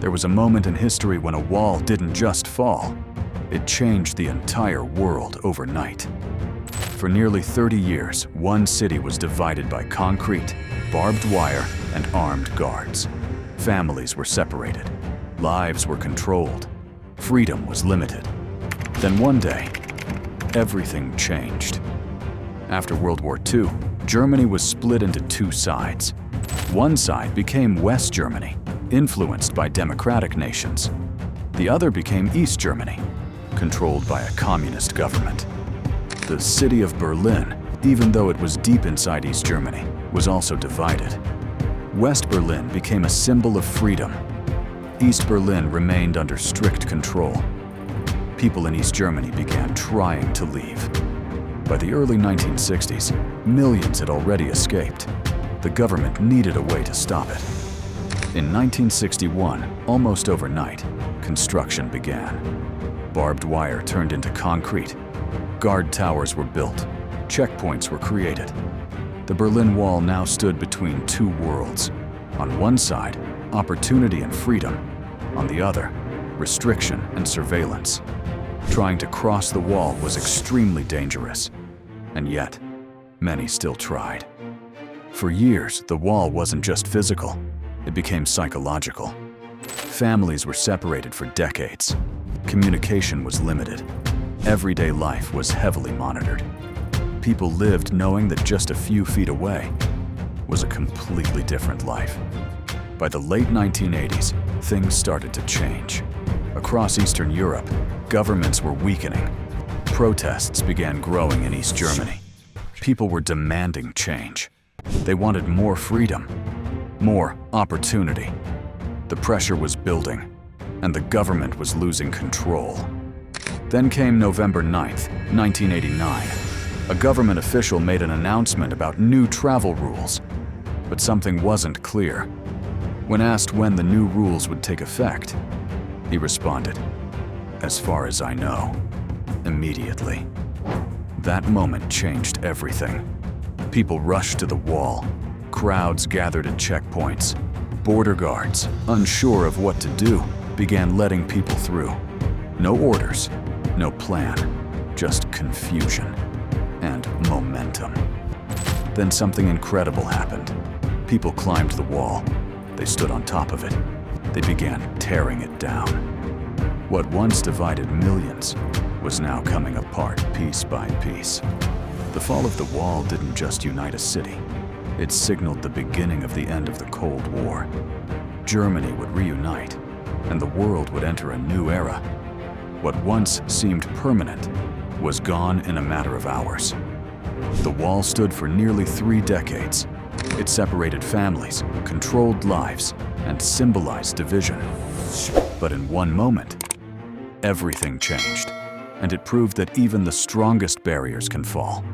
There was a moment in history when a wall didn't just fall, it changed the entire world overnight. For nearly 30 years, one city was divided by concrete, barbed wire, and armed guards. Families were separated, lives were controlled, freedom was limited. Then one day, everything changed. After World War II, Germany was split into two sides. One side became West Germany, influenced by democratic nations. The other became East Germany, controlled by a communist government. The city of Berlin, even though it was deep inside East Germany, was also divided. West Berlin became a symbol of freedom. East Berlin remained under strict control. People in East Germany began trying to leave. By the early 1960s, millions had already escaped. The government needed a way to stop it. In 1961, almost overnight, construction began. Barbed wire turned into concrete. Guard towers were built. Checkpoints were created. The Berlin Wall now stood between two worlds. On one side, opportunity and freedom. On the other, restriction and surveillance. Trying to cross the wall was extremely dangerous. And yet, many still tried. For years, the wall wasn't just physical. It became psychological. Families were separated for decades. Communication was limited. Everyday life was heavily monitored. People lived knowing that just a few feet away was a completely different life. By the late 1980s, things started to change. Across Eastern Europe, governments were weakening. Protests began growing in East Germany. People were demanding change. They wanted more freedom, more opportunity. The pressure was building, and the government was losing control. Then came November 9th, 1989. A government official made an announcement about new travel rules, but something wasn't clear. When asked when the new rules would take effect, he responded, "As far as I know, immediately." That moment changed everything. People rushed to the wall. Crowds gathered at checkpoints. Border guards, unsure of what to do, began letting people through. No orders, no plan, just confusion and momentum. Then something incredible happened. People climbed the wall. They stood on top of it. They began tearing it down. What once divided millions was now coming apart piece by piece. The fall of the wall didn't just unite a city. It signaled the beginning of the end of the Cold War. Germany would reunite, and the world would enter a new era. What once seemed permanent was gone in a matter of hours. The wall stood for nearly 3 decades. It separated families, controlled lives, and symbolized division. But in one moment, everything changed, and it proved that even the strongest barriers can fall.